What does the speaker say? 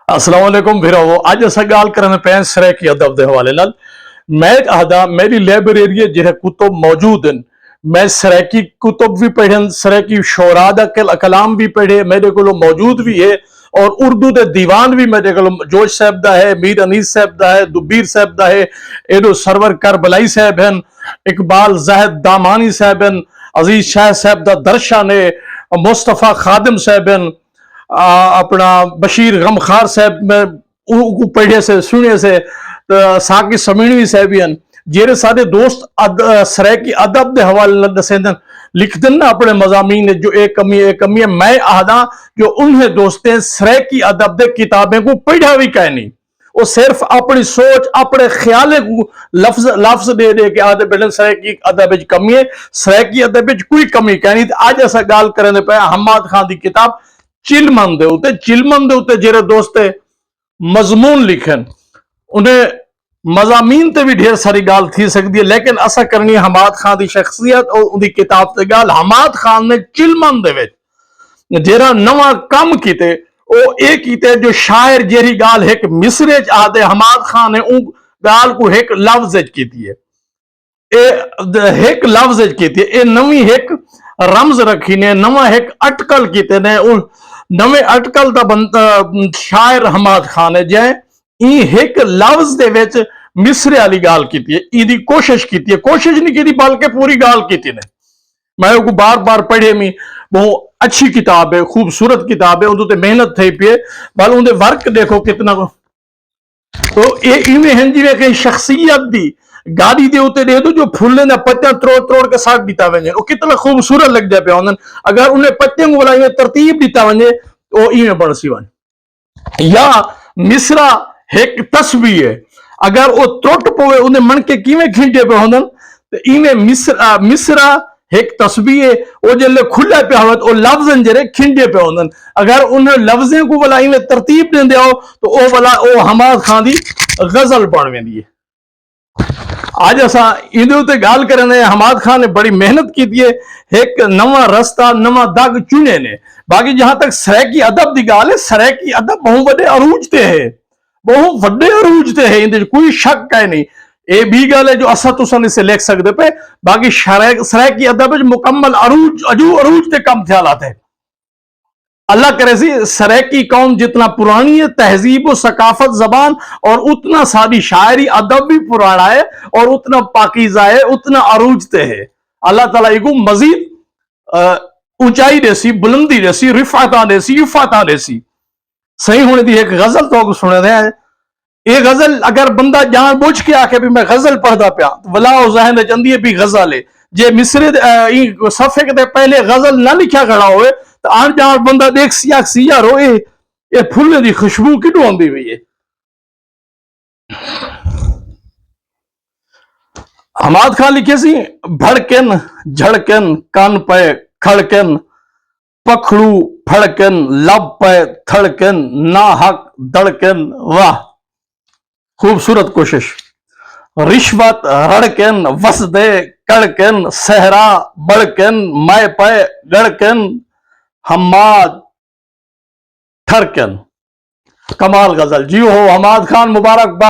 अस्सलाम वालेकुम वीरो अज अस गाल करने पे सराइकी अदब के हवाले नाल। मैं आखदा मेरी लाइब्रेरी जिहे कुतुब मौजूद हैं, मैं सराइकी कुतुब भी पढ़े, सराइकी शोरा दा कलाम भी पढ़े, मेरे को मौजूद भी है। और उर्दू के दीवान भी मेरे को जोश साहब दा है, मीर अनीस साहब दा है, दुब्बीर साहब दा है, एडो सरवर करबलाई साहब हैं, इकबाल जाहिद दामानी साहब हैं, अजीज शाह साहब दा दरशा ने, मुस्तफा खादिम साहब हैं, अपना बशीर गमखार साहब में पढ़े से सुने से, तो साकी समीणवी साहब भी हैं। जेरे सारे दोस्त सराइकी अदब के हवाले दसेंदन लिखते ना अपने मजामीन जो एक कमी है। मैं आदा जो उन्हें दोस्तें सराइकी अदब दे किताबें को पढ़ा भी कह नहीं, वो सिर्फ अपनी सोच अपने ख्याल को लफ्ज लफ्ज दे दे के आदे बेटन सराइकी अदब कमी है, सराइकी अदब कोई कमी कह नहीं। आज ऐसा गाल करने पे हम्माद खान की किताब चिलमन दे उत्ते जेरे दोस्ते मजमून लिखन, उन्हें मजामीन ते भी ढेर सारी गाल थी सकती है, लेकिन असा करनी हम्माद खान की शख्सियत और उनकी किताब से गाल। हम्माद खान ने चिलमन दे विच जेरा नवा काम किते वो एक कीते जो शायर जेरी गाल एक मिसरे च आदे हम्माद खान ने उ गाल को एक लफ्ज कीती है, एक लफ्ज कीती है। नवी एक रमज रखी ने, नवा एक अटकल कीते ने, नवे अटकल दा बंदा शायर हम्माद खान है जै एक लफ्ज दे विच मिसरे वाली गाल कीती है, इदी कोशिश कीती है, कोशिश नहीं की बल्कि पूरी गाल कीती ने। मैं उसको बार बार पढ़े मी, बहुत अच्छी किताब है, खूबसूरत किताब है, उदे मेहनत थी पी है, बल उनके वर्क देखो कितना। तो ये इवें हैं जिवें कई शख्सियत दी गाड़ी दे उते दे दो जो फुल्ले ने पत्तियां त्रोड़ त्रोड़ के साथ दिता वजे, वो कितना खूबसूरत लग जाए पे। अगर उन्हें पत्तियों को बोला तरतीब दिता वजे तो इवें बन सी वन। या मिसरा एक तस्वीर है, अगर वो त्रुट पवे उन्हें मन के किवें खिंडे पे होंदन, तो इवें मिसरा एक तस्वीर है, वो जल्ले खुला पे आवत वो लफ्जन जरे खिंडे पे होंदन। अगर उन्हें लफ्जें को बोला इवें तरतीब दे दिया तो वो बोला वो हम्माद खान दी गजल बन वेंदी है। आज असा इदे उते गाल करने हम्माद खान ने बड़ी मेहनत की है, एक नवा रस्ता नवा दाग चुने ने। बाकी जहां तक सराइकी अदब की गाल है, सराइकी अदब बहुत बड़े अरूज ते है, बहुत बड़े अरूज ते है, इंदे कोई शक है नहीं। ये भी गल है जो असा तुसन इसे लिख सकते पे। बाकी सराइकी अदब मुकम्मल अरूज अजू अरूज ते कम ख्यालात है। अल्लाह करे सी सराइकी कौम जितना पुरानी है तहजीब और सकाफत जबान, और उतना सारी शायरी अदब भी पुराना है, और उतना पाकीज़ा है, उतना अरूजते है। अल्लाह ताला इको मजीद ऊंचाई देसी, बुलंदी देसी, रिफाता देसी, युफाता देसी। सही होने दी एक गजल तो सुने दे। ये गजल अगर बंदा जान बुझ के आके भी मैं गजल पढ़दा पिया तो वला जहन चंदी है भी गजल है। जे मिसरे सफे के पहले गजल ना लिखा खड़ा होए तो आन जान बंदा देख सिया रो ये फुल्ले की खुशबू किडू आंदी हुई है। हम्माद खान लिखे सी भड़कन झड़कन कान पे खड़कन, पखड़ू फड़कन लब पे थड़कन, ना हक धड़कन। वाह खूबसूरत कोशिश। रिश्वत रड़कन वसदे कड़कन, सहरा बड़कन मैं पे गड़कन, हम्माद ठरकन। कमाल गजल जी हो हम्माद खान, मुबारकबाद।